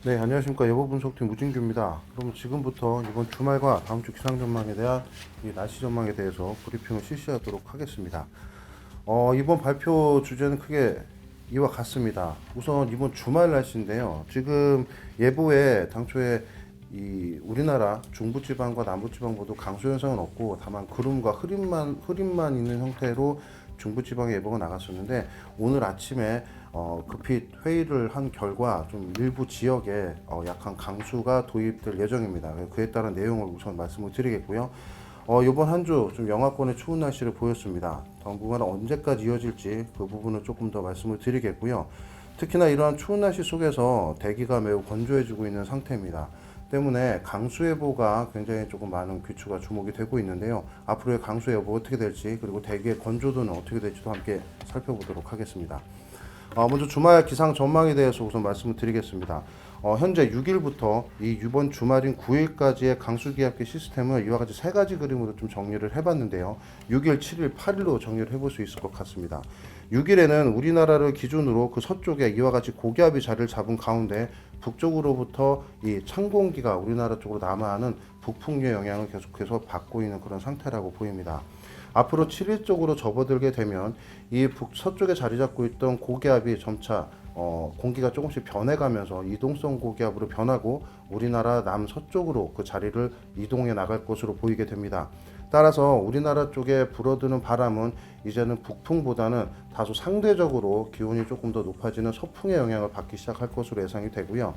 네, 안녕하십니까. 예보분석팀 우진규입니다. 그럼 지금부터 이번 주말과 다음 주 기상 전망에 대한 이 날씨 전망에 대해서 브리핑을 실시하도록 하겠습니다. 이번 발표 주제는 크게 이와 같습니다. 우선 이번 주말 날씨인데요. 지금 예보에 당초에 이 우리나라 중부지방과 남부지방 모두 강수 현상은 없고 다만 구름과 흐림만 있는 형태로 중부지방에 예보가 나갔었는데 오늘 아침에 급히 회의를 한 결과 좀 일부 지역에 약한 강수가 도입될 예정입니다. 그에 따른 내용을 우선 말씀을 드리겠고요. 이번 한 주 좀 영하권의 추운 날씨를 보였습니다. 당분간 언제까지 이어질지 그 부분을 조금 더 말씀을 드리겠고요. 특히나 이러한 추운 날씨 속에서 대기가 매우 건조해지고 있는 상태입니다. 때문에 강수예보가 굉장히 조금 많은 귀추가 주목이 되고 있는데요. 앞으로의 강수예보 어떻게 될지 그리고 대기의 건조도는 어떻게 될지도 함께 살펴보도록 하겠습니다. 먼저 주말 기상 전망에 대해서 우선 말씀을 드리겠습니다. 현재 6일부터 이번 주말인 9일까지의 강수기압계 시스템을 이와 같이 세 가지 그림으로 좀 정리를 해봤는데요. 6일, 7일, 8일로 정리를 해볼 수 있을 것 같습니다. 6일에는 우리나라를 기준으로 그 서쪽에 이와 같이 고기압이 자리를 잡은 가운데 북쪽으로부터 이 찬 공기가 우리나라 쪽으로 남하하는 북풍류의 영향을 계속해서 받고 있는 그런 상태라고 보입니다. 앞으로 7일 쪽으로 접어들게 되면 이 북서쪽에 자리 잡고 있던 고기압이 점차 공기가 조금씩 변해가면서 이동성 고기압으로 변하고 우리나라 남서쪽으로 그 자리를 이동해 나갈 것으로 보이게 됩니다. 따라서 우리나라 쪽에 불어드는 바람은 이제는 북풍보다는 다소 상대적으로 기온이 조금 더 높아지는 서풍의 영향을 받기 시작할 것으로 예상이 되고요.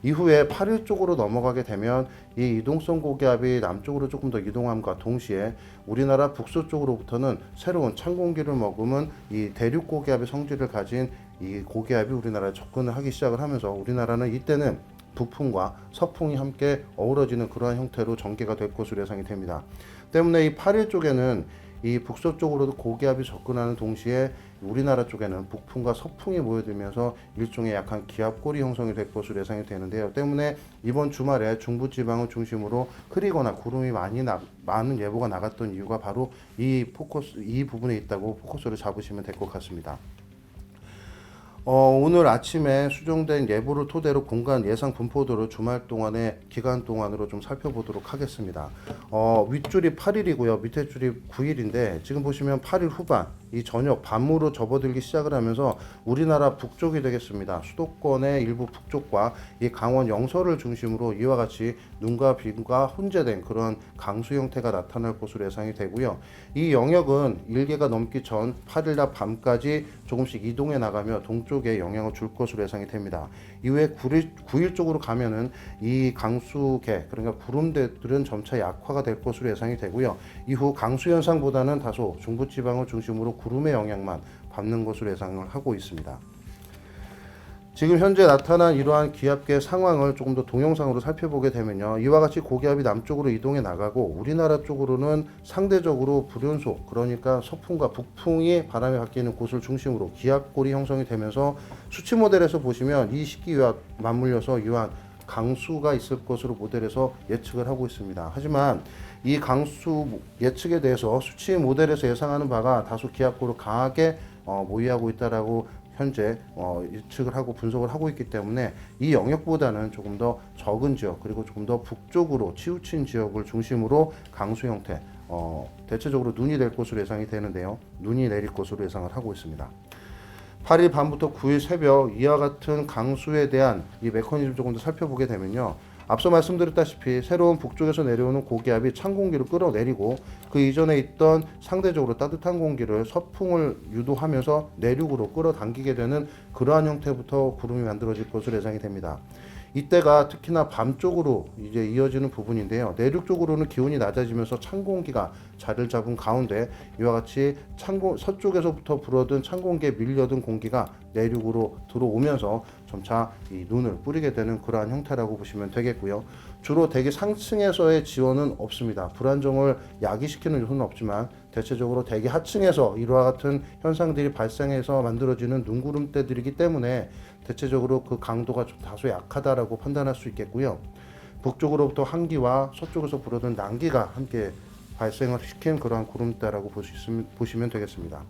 이후에 8일 쪽으로 넘어가게 되면 이 이동성 고기압이 남쪽으로 조금 더 이동함과 동시에 우리나라 북서쪽으로부터는 새로운 찬 공기를 머금은 이 대륙 고기압의 성질을 가진 이 고기압이 우리나라에 접근을 하기 시작을 하면서 우리나라는 이때는 북풍과 서풍이 함께 어우러지는 그러한 형태로 전개가 될 것으로 예상이 됩니다. 때문에 이 8일 쪽에는 이 북서쪽으로도 고기압이 접근하는 동시에 우리나라 쪽에는 북풍과 서풍이 모여들면서 일종의 약한 기압골이 형성이 될 것으로 예상이 되는데요. 때문에 이번 주말에 중부지방을 중심으로 흐리거나 구름이 많은 예보가 나갔던 이유가 바로 이 부분에 있다고 포커스를 잡으시면 될 것 같습니다. 오늘 아침에 수정된 예보를 토대로 공간 예상 분포도를 주말 동안의 기간 동안으로 좀 살펴보도록 하겠습니다. 윗줄이 8일이고요. 밑에 줄이 9일인데 지금 보시면 8일 후반 이 저녁 밤으로 접어들기 시작을 하면서 우리나라 북쪽이 되겠습니다. 수도권의 일부 북쪽과 이 강원 영서를 중심으로 이와 같이 눈과 비가 혼재된 그런 강수 형태가 나타날 것으로 예상이 되고요. 이 영역은 일개가 넘기 전 8일날 밤까지 조금씩 이동해 나가며 동쪽에 영향을 줄 것으로 예상이 됩니다. 이후에 9일 쪽으로 가면은 이 강수계 그러니까 구름대들은 점차 약화가 될 것으로 예상이 되고요. 이후 강수 현상보다는 다소 중부지방을 중심으로 구름의 영향만 받는 것으로 예상을 하고 있습니다. 지금 현재 나타난 이러한 기압계 상황을 조금 더 동영상으로 살펴보게 되면요. 이와 같이 고기압이 남쪽으로 이동해 나가고 우리나라 쪽으로는 상대적으로 불연소 그러니까 서풍과 북풍이 바람에 바뀌는 곳을 중심으로 기압골이 형성이 되면서 수치 모델에서 보시면 이 시기와 맞물려서 이러한 강수가 있을 것으로 모델에서 예측을 하고 있습니다. 하지만 이 강수 예측에 대해서 수치 모델에서 예상하는 바가 다소 기압골을 강하게 모의하고 있다라고 현재 예측을 하고 분석을 하고 있기 때문에 이 영역보다는 조금 더 적은 지역 그리고 조금 더 북쪽으로 치우친 지역을 중심으로 강수 형태 대체적으로 눈이 될 것으로 예상이 되는데요. 눈이 내릴 것으로 예상을 하고 있습니다. 8일 밤부터 9일 새벽 이와 같은 강수에 대한 이 메커니즘 조금 더 살펴보게 되면요. 앞서 말씀드렸다시피 새로운 북쪽에서 내려오는 고기압이 찬 공기를 끌어내리고 그 이전에 있던 상대적으로 따뜻한 공기를 서풍을 유도하면서 내륙으로 끌어당기게 되는 그러한 형태부터 구름이 만들어질 것으로 예상이 됩니다. 이때가 특히나 밤 쪽으로 이제 이어지는 부분인데요. 내륙 쪽으로는 기온이 낮아지면서 찬 공기가 자리를 잡은 가운데 이와 같이 서쪽에서부터 불어든 찬 공기에 밀려든 공기가 내륙으로 들어오면서 점차 이 눈을 뿌리게 되는 그러한 형태라고 보시면 되겠고요. 주로 대기 상층에서의 지원은 없습니다. 불안정을 야기시키는 요소는 없지만 대체적으로 대기 하층에서 이와 같은 현상들이 발생해서 만들어지는 눈구름대들이기 때문에 대체적으로 그 강도가 좀 다소 약하다라고 판단할 수 있겠고요. 북쪽으로부터 한기와 서쪽에서 불어든 난기가 함께 발생을 시킨 그러한 구름대라고 보시면 되겠습니다.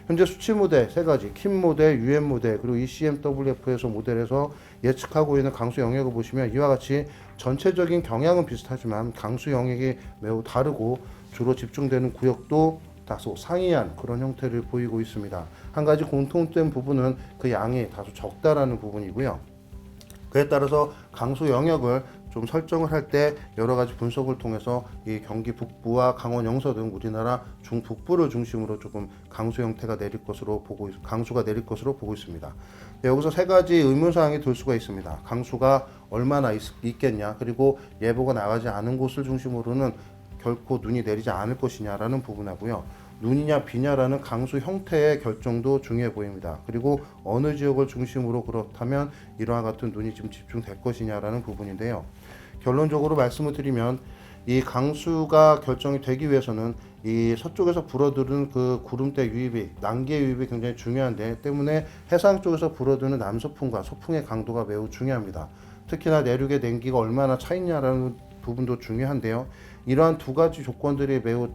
현재 수치 모델 세 가지, 킴 모델, UN 모델, 그리고 ECMWF에서 모델에서 예측하고 있는 강수 영역을 보시면 이와 같이 전체적인 경향은 비슷하지만 강수 영역이 매우 다르고 주로 집중되는 구역도 다소 상이한 그런 형태를 보이고 있습니다. 한 가지 공통된 부분은 그 양이 다소 적다라는 부분이고요. 그에 따라서 강수 영역을 좀 설정을 할 때 여러 가지 분석을 통해서 이 경기 북부와 강원 영서 등 우리나라 중북부를 중심으로 조금 강수 형태가 내릴 것으로 강수가 내릴 것으로 보고 있습니다. 여기서 세 가지 의문사항이 들 수가 있습니다. 강수가 얼마나 있겠냐, 그리고 예보가 나가지 않은 곳을 중심으로는 결코 눈이 내리지 않을 것이냐라는 부분하고요. 눈이냐 비냐라는 강수 형태의 결정도 중요해 보입니다. 그리고 어느 지역을 중심으로 그렇다면 이러한 같은 눈이 지금 집중될 것이냐라는 부분인데요. 결론적으로 말씀을 드리면 이 강수가 결정이 되기 위해서는 이 서쪽에서 불어들은 그 구름대 유입이, 난기의 유입이 굉장히 중요한데 때문에 해상 쪽에서 불어드는 남서풍과 서풍의 강도가 매우 중요합니다. 특히나 내륙의 냉기가 얼마나 차 있냐라는 부분도 중요한데요. 이러한 두 가지 조건들이 매우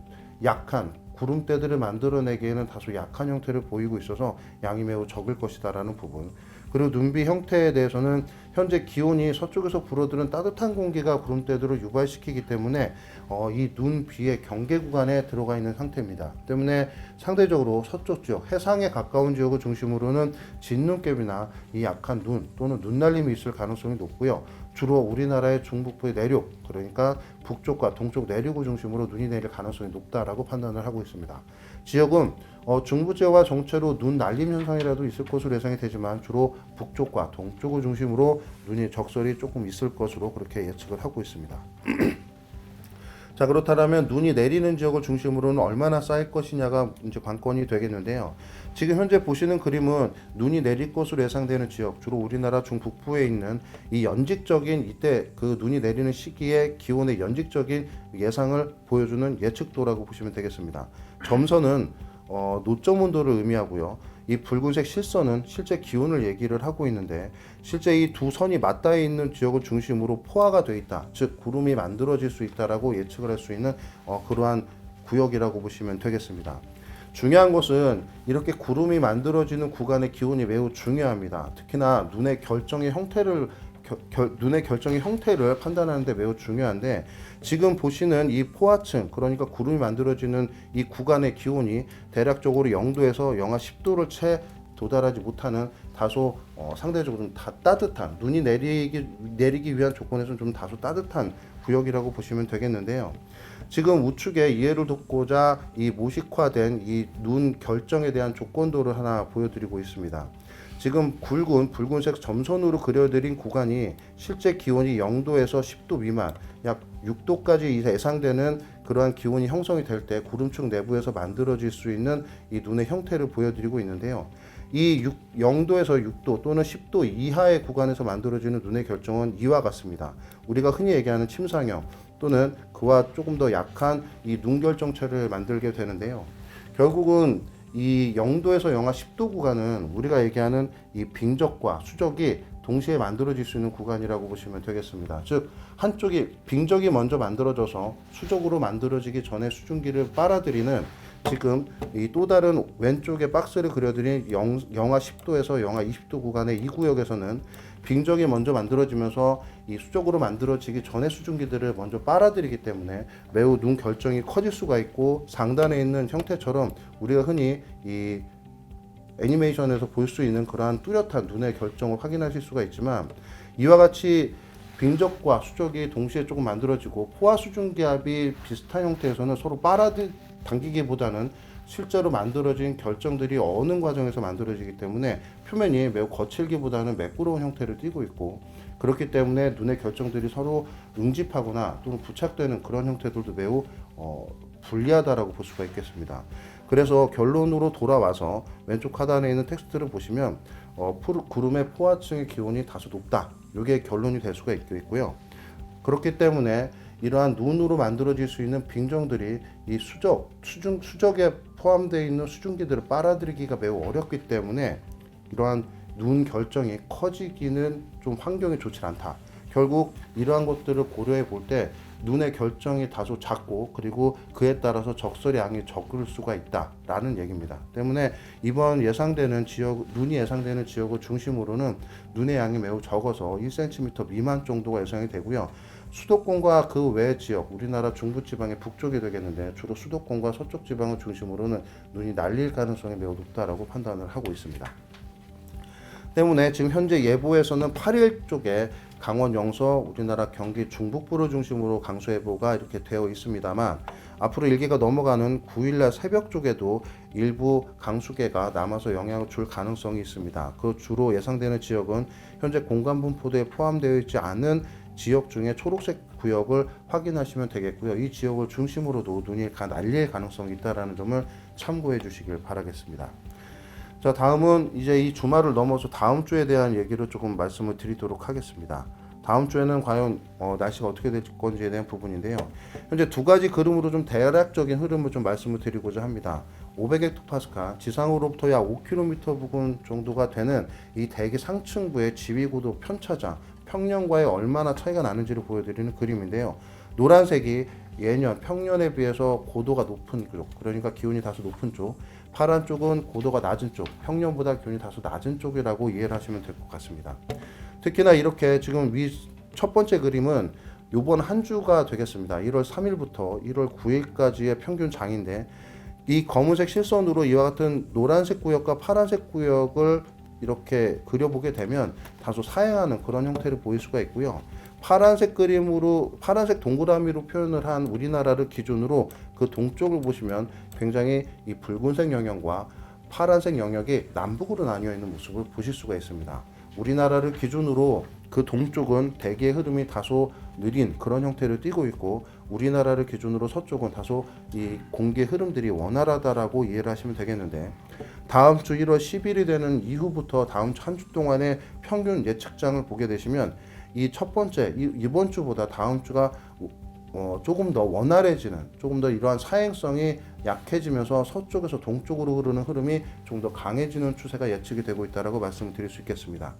약한 구름대들을 만들어내기에는 다소 약한 형태를 보이고 있어서 양이 매우 적을 것이다라는 부분. 그리고 눈비 형태에 대해서는 현재 기온이 서쪽에서 불어들은 따뜻한 공기가 구름대들을 유발시키기 때문에 이 눈비의 경계 구간에 들어가 있는 상태입니다. 때문에 상대적으로 서쪽 지역, 해상에 가까운 지역을 중심으로는 진눈깨비나 이 약한 눈 또는 눈날림이 있을 가능성이 높고요. 주로 우리나라의 중북부의 내륙, 그러니까 북쪽과 동쪽 내륙을 중심으로 눈이 내릴 가능성이 높다라고 판단을 하고 있습니다. 지역은 중부 지역과 정체로 눈 날림 현상이라도 있을 것으로 예상이 되지만 주로 북쪽과 동쪽을 중심으로 눈이 적설이 조금 있을 것으로 그렇게 예측을 하고 있습니다. 자, 그렇다면 눈이 내리는 지역을 중심으로는 얼마나 쌓일 것이냐가 이제 관건이 되겠는데요. 지금 현재 보시는 그림은 눈이 내릴 것으로 예상되는 지역, 주로 우리나라 중북부에 있는 이 연직적인 이때 그 눈이 내리는 시기의 기온의 연직적인 예상을 보여주는 예측도라고 보시면 되겠습니다. 점선은 노점 온도를 의미하고요. 이 붉은색 실선은 실제 기온을 얘기를 하고 있는데 실제 이 두 선이 맞닿아 있는 지역을 중심으로 포화가 되어 있다. 즉 구름이 만들어질 수 있다라고 예측을 할 수 있는 그러한 구역이라고 보시면 되겠습니다. 중요한 것은 이렇게 구름이 만들어지는 구간의 기온이 매우 중요합니다. 특히나 눈의 결정의 형태를 판단하는 데 매우 중요한데 지금 보시는 이 포화층, 그러니까 구름이 만들어지는 이 구간의 기온이 대략적으로 0도에서 영하 10도를 채 도달하지 못하는 다소 상대적으로 좀 따뜻한, 눈이 내리기 위한 조건에서는 좀 다소 따뜻한 구역이라고 보시면 되겠는데요. 지금 우측에 이해를 돕고자 이 모식화된 이 눈 결정에 대한 조건도를 하나 보여드리고 있습니다. 지금 붉은색 점선으로 그려드린 구간이 실제 기온이 0도에서 10도 미만, 약 6도까지 예상되는 그러한 기온이 형성이 될 때 구름층 내부에서 만들어질 수 있는 이 눈의 형태를 보여드리고 있는데요. 이 0도에서 6도 또는 10도 이하의 구간에서 만들어지는 눈의 결정은 이와 같습니다. 우리가 흔히 얘기하는 침상형 또는 그와 조금 더 약한 이 눈 결정체를 만들게 되는데요. 결국은 이 0도에서 영하 10도 구간은 우리가 얘기하는 이 빙적과 수적이 동시에 만들어질 수 있는 구간이라고 보시면 되겠습니다. 즉 한쪽이 빙적이 먼저 만들어져서 수적으로 만들어지기 전에 수증기를 빨아들이는 지금 이 또 다른 왼쪽에 박스를 그려드린 영하 10도에서 영하 20도 구간의 이 구역에서는 빙적이 먼저 만들어지면서 이 수적으로 만들어지기 전에 수증기들을 먼저 빨아들이기 때문에 매우 눈 결정이 커질 수가 있고 상단에 있는 형태처럼 우리가 흔히 이 애니메이션에서 볼 수 있는 그러한 뚜렷한 눈의 결정을 확인하실 수가 있지만 이와 같이 빙적과 수적이 동시에 조금 만들어지고 포화 수증기압이 비슷한 형태에서는 서로 빨아당기기보다는 실제로 만들어진 결정들이 어는 과정에서 만들어지기 때문에 표면이 매우 거칠기보다는 매끄러운 형태를 띠고 있고 그렇기 때문에 눈의 결정들이 서로 응집하거나 또는 부착되는 그런 형태들도 매우 불리하다라고 볼 수가 있겠습니다. 그래서 결론으로 돌아와서 왼쪽 하단에 있는 텍스트를 보시면 구름의 포화층의 기온이 다소 높다. 이게 결론이 될 수가 있고요. 그렇기 때문에 이러한 눈으로 만들어질 수 있는 빙정들이 이 수적에 포함되어 있는 수증기들을 빨아들이기가 매우 어렵기 때문에 이러한 눈 결정이 커지기는 좀 환경이 좋지 않다. 결국 이러한 것들을 고려해 볼 때 눈의 결정이 다소 작고 그리고 그에 따라서 적설의 양이 적을 수가 있다라는 얘기입니다. 때문에 이번 예상되는 지역, 눈이 예상되는 지역을 중심으로는 눈의 양이 매우 적어서 1cm 미만 정도가 예상이 되고요. 수도권과 그 외 지역, 우리나라 중부지방의 북쪽이 되겠는데 주로 수도권과 서쪽 지방을 중심으로는 눈이 날릴 가능성이 매우 높다라고 판단을 하고 있습니다. 때문에 지금 현재 예보에서는 8일 쪽에 강원 영서, 우리나라 경기 중북부를 중심으로 강수예보가 이렇게 되어 있습니다만 앞으로 일기가 넘어가는 9일날 새벽 쪽에도 일부 강수계가 남아서 영향을 줄 가능성이 있습니다. 그 주로 예상되는 지역은 현재 공간분포도에 포함되어 있지 않은 지역 중에 초록색 구역을 확인하시면 되겠고요. 이 지역을 중심으로도 눈이 날릴 가능성이 있다는 점을 참고해 주시길 바라겠습니다. 자, 다음은 이제 이 주말을 넘어서 다음 주에 대한 얘기를 조금 말씀을 드리도록 하겠습니다. 다음 주에는 과연 날씨가 어떻게 될 건지에 대한 부분인데요. 현재 두 가지 그림으로 좀 대략적인 흐름을 좀 말씀을 드리고자 합니다. 500헥토파스칼, 지상으로부터 약 5km 부근 정도가 되는 이 대기 상층부의 지위고도 편차장, 평년과의 얼마나 차이가 나는지를 보여드리는 그림인데요. 노란색이 예년 평년에 비해서 고도가 높은 쪽, 그러니까 기온이 다소 높은 쪽, 파란 쪽은 고도가 낮은 쪽, 평년보다 기온이 다소 낮은 쪽이라고 이해를 하시면 될 것 같습니다. 특히나 이렇게 지금 첫 번째 그림은 요번 한 주가 되겠습니다. 1월 3일부터 1월 9일까지의 평균 장인데 이 검은색 실선으로 이와 같은 노란색 구역과 파란색 구역을 이렇게 그려보게 되면 다소 사행하는 그런 형태를 보일 수가 있고요. 파란색 그림으로, 파란색 동그라미로 표현을 한 우리나라를 기준으로 그 동쪽을 보시면 굉장히 이 붉은색 영역과 파란색 영역이 남북으로 나뉘어 있는 모습을 보실 수가 있습니다. 우리나라를 기준으로 그 동쪽은 대기의 흐름이 다소 느린 그런 형태를 띠고 있고, 우리나라를 기준으로 서쪽은 다소 이 공기의 흐름들이 원활하다라고 이해를 하시면 되겠는데, 다음 주 1월 10일이 되는 이후부터 다음 주 한 주 동안의 평균 예측장을 보게 되시면 이 첫 번째 이번 주보다 다음 주가 조금 더 원활해지는, 조금 더 이러한 사행성이 약해지면서 서쪽에서 동쪽으로 흐르는 흐름이 좀 더 강해지는 추세가 예측이 되고 있다라고 말씀을 드릴 수 있겠습니다.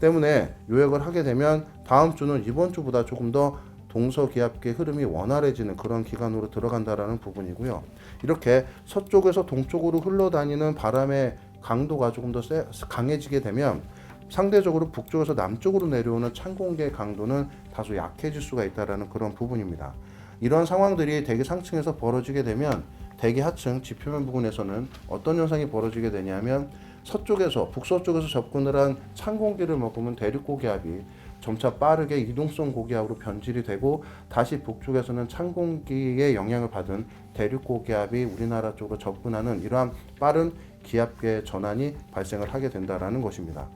때문에 요약을 하게 되면 다음 주는 이번 주보다 조금 더 동서기압계 흐름이 원활해지는 그런 기간으로 들어간다라는 부분이고요. 이렇게 서쪽에서 동쪽으로 흘러다니는 바람의 강도가 조금 더 강해지게 되면 상대적으로 북쪽에서 남쪽으로 내려오는 찬 공기의 강도는 다소 약해질 수가 있다는 그런 부분입니다. 이런 상황들이 대기 상층에서 벌어지게 되면 대기 하층 지표면 부근에서는 어떤 현상이 벌어지게 되냐면 서쪽에서 북서쪽에서 접근을 한 찬 공기를 머금은 대륙 고기압이 점차 빠르게 이동성 고기압으로 변질이 되고, 다시 북쪽에서는 찬 공기의 영향을 받은 대륙 고기압이 우리나라 쪽으로 접근하는 이러한 빠른 기압계 전환이 발생을 하게 된다는 것입니다.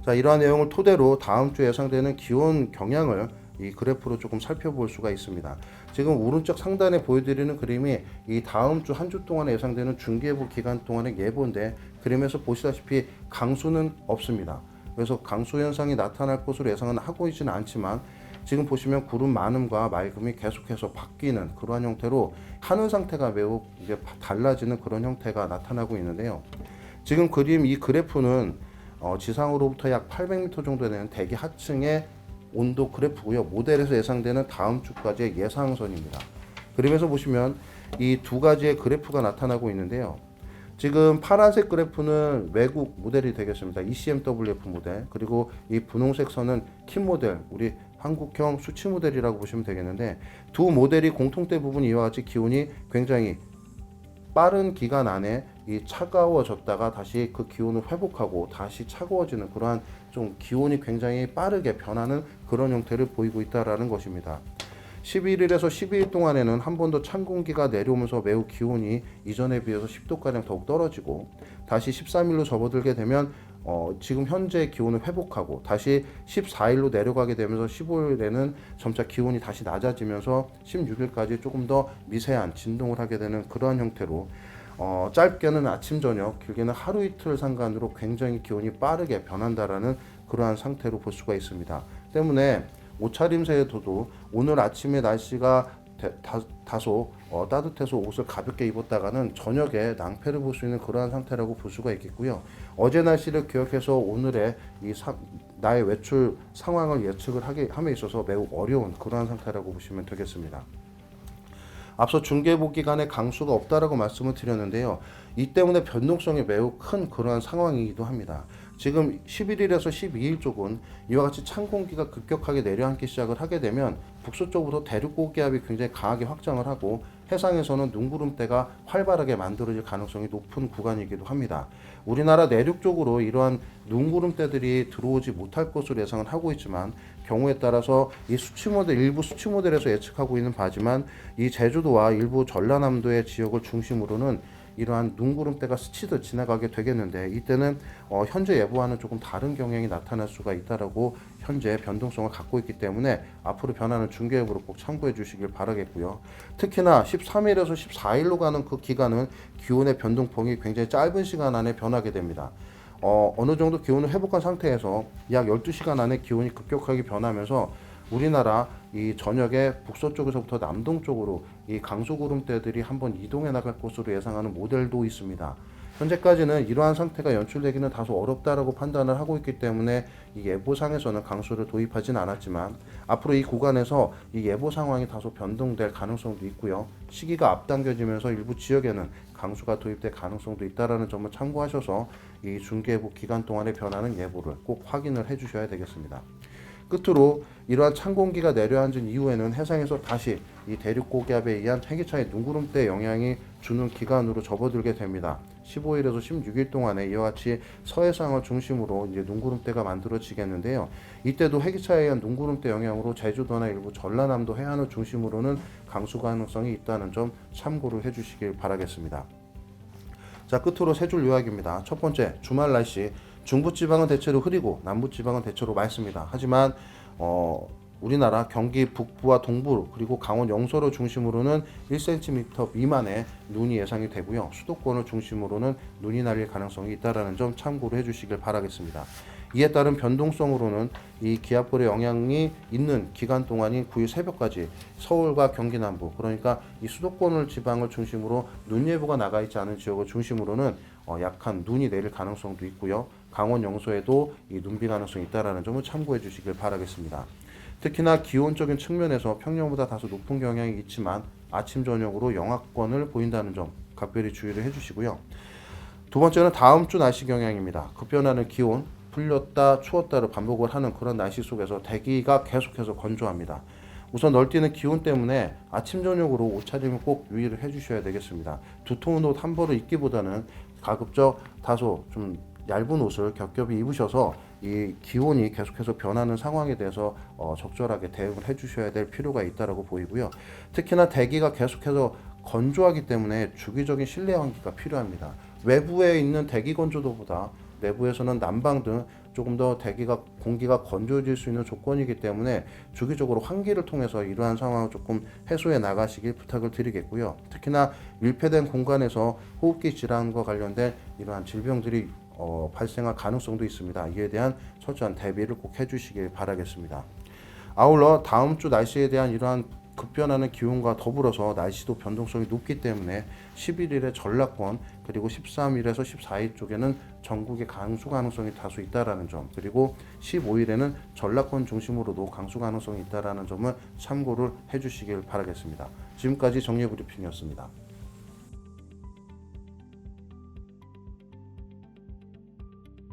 자, 이러한 내용을 토대로 다음 주에 예상되는 기온 경향을 이 그래프로 조금 살펴볼 수가 있습니다. 지금 오른쪽 상단에 보여드리는 그림이 이 다음 주 한 주 동안에 예상되는 중기예보 기간 동안의 예보인데, 그림에서 보시다시피 강수는 없습니다. 그래서 강수 현상이 나타날 것으로 예상은 하고 있지는 않지만, 지금 보시면 구름 많음과 맑음이 계속해서 바뀌는 그러한 형태로 하늘 상태가 매우 이제 달라지는 그런 형태가 나타나고 있는데요. 지금 그림 이 그래프는 지상으로부터 약 800m 정도 되는 대기 하층의 온도 그래프고요. 모델에서 예상되는 다음 주까지의 예상선입니다. 그림에서 보시면 이 두 가지의 그래프가 나타나고 있는데요. 지금 파란색 그래프는 외국 모델이 되겠습니다. ECMWF 모델, 그리고 이 분홍색 선은 킴 모델, 우리 한국형 수치 모델이라고 보시면 되겠는데, 두 모델이 공통된 부분이 이와 같이 기온이 굉장히 빠른 기간 안에 이 차가워졌다가 다시 그 기온을 회복하고 다시 차가워지는 그러한 좀 기온이 굉장히 빠르게 변하는 그런 형태를 보이고 있다라는 것입니다. 11일에서 12일 동안에는 한 번 더 찬 공기가 내려오면서 매우 기온이 이전에 비해서 10도가량 더욱 떨어지고, 다시 13일로 접어들게 되면 지금 현재 기온을 회복하고 다시 14일로 내려가게 되면서 15일에는 점차 기온이 다시 낮아지면서 16일까지 조금 더 미세한 진동을 하게 되는 그러한 형태로 짧게는 아침 저녁, 길게는 하루 이틀 상간으로 굉장히 기온이 빠르게 변한다라는 그러한 상태로 볼 수가 있습니다. 때문에 옷차림새에서도 오늘 아침에 날씨가 다소 따뜻해서 옷을 가볍게 입었다가는 저녁에 낭패를 볼 수 있는 그러한 상태라고 볼 수가 있겠고요. 어제 날씨를 기억해서 오늘의 나의 외출 상황을 예측을 함에 있어서 매우 어려운 그러한 상태라고 보시면 되겠습니다. 앞서 중계보 기간에 강수가 없다라고 말씀을 드렸는데요. 이 때문에 변동성이 매우 큰 그러한 상황이기도 합니다. 지금 11일에서 12일 쪽은 이와 같이 찬 공기가 급격하게 내려앉기 시작을 하게 되면 북서쪽으로 대륙 고기압이 굉장히 강하게 확장을 하고 해상에서는 눈구름대가 활발하게 만들어질 가능성이 높은 구간이기도 합니다. 우리나라 내륙 쪽으로 이러한 눈구름대들이 들어오지 못할 것으로 예상을 하고 있지만 경우에 따라서 이 일부 수치 모델에서 예측하고 있는 바지만 이 제주도와 일부 전라남도의 지역을 중심으로는 이러한 눈구름대가 스치듯 지나가게 되겠는데 이때는 현재 예보와는 조금 다른 경향이 나타날 수가 있다라고 현재 변동성을 갖고 있기 때문에 앞으로 변하는 중계 예보를 꼭 참고해 주시길 바라겠고요. 특히나 13일에서 14일로 가는 그 기간은 기온의 변동폭이 굉장히 짧은 시간 안에 변하게 됩니다. 어느 정도 기온을 회복한 상태에서 약 12시간 안에 기온이 급격하게 변하면서 우리나라 이 저녁에 북서쪽에서부터 남동쪽으로 이 강수구름대들이 한번 이동해 나갈 것으로 예상하는 모델도 있습니다. 현재까지는 이러한 상태가 연출되기는 다소 어렵다라고 판단을 하고 있기 때문에 이 예보상에서는 강수를 도입하지는 않았지만 앞으로 이 구간에서 이 예보 상황이 다소 변동될 가능성도 있고요. 시기가 앞당겨지면서 일부 지역에는 강수가 도입될 가능성도 있다라는 점을 참고하셔서 이 중계예보 기간 동안의 변화는 예보를 꼭 확인을 해 주셔야 되겠습니다. 끝으로 이러한 찬 공기가 내려앉은 이후에는 해상에서 다시 이 대륙 고기압에 의한 해기차의 눈구름대 영향이 주는 기간으로 접어들게 됩니다. 15일에서 16일 동안에 이와 같이 서해상을 중심으로 이제 눈구름대가 만들어지겠는데요. 이때도 해기차에 의한 눈구름대 영향으로 제주도나 일부 전라남도 해안을 중심으로는 강수 가능성이 있다는 점 참고를 해주시길 바라겠습니다. 자, 끝으로 세 줄 요약입니다. 첫 번째, 주말 날씨. 중부지방은 대체로 흐리고 남부지방은 대체로 맑습니다. 하지만 우리나라 경기 북부와 동부 그리고 강원 영서를 중심으로는 1cm 미만의 눈이 예상이 되고요. 수도권을 중심으로는 눈이 날릴 가능성이 있다는 점 참고로 해주시길 바라겠습니다. 이에 따른 변동성으로는 이 기압골의 영향이 있는 기간 동안인 9일 새벽까지 서울과 경기 남부 그러니까 이 수도권을 지방을 중심으로 눈 예보가 나가 있지 않은 지역을 중심으로는 약한 눈이 내릴 가능성도 있고요. 강원 영서에도 이 눈비 가능성이 있다는 점을 참고해 주시길 바라겠습니다. 특히나 기온적인 측면에서 평년보다 다소 높은 경향이 있지만 아침 저녁으로 영하권을 보인다는 점 각별히 주의를 해주시고요. 두 번째는 다음 주 날씨 경향입니다. 급변하는 기온, 풀렸다 추웠다를 반복을 하는 그런 날씨 속에서 대기가 계속해서 건조합니다. 우선 널뛰는 기온 때문에 아침 저녁으로 옷차림을 꼭 유의를 해주셔야 되겠습니다. 두꺼운 옷 한 벌을 입기보다는 가급적 다소 좀 얇은 옷을 겹겹이 입으셔서 이 기온이 계속해서 변하는 상황에 대해서 적절하게 대응을 해주셔야 될 필요가 있다고 보이고요. 특히나 대기가 계속해서 건조하기 때문에 주기적인 실내 환기가 필요합니다. 외부에 있는 대기 건조도보다 내부에서는 난방 등 조금 더 공기가 건조해질 수 있는 조건이기 때문에 주기적으로 환기를 통해서 이러한 상황을 조금 해소해 나가시길 부탁을 드리겠고요. 특히나 밀폐된 공간에서 호흡기 질환과 관련된 이러한 질병들이 발생할 가능성도 있습니다. 이에 대한 철저한 대비를 꼭 해주시길 바라겠습니다. 아울러 다음 주 날씨에 대한 이러한 급변하는 기온과 더불어서 날씨도 변동성이 높기 때문에 11일에 전라권 그리고 13일에서 14일 쪽에는 전국에 강수 가능성이 다소 있다라는 점 그리고 15일에는 전라권 중심으로도 강수 가능성이 있다라는 점을 참고를 해주시길 바라겠습니다. 지금까지 정리브리핑이었습니다.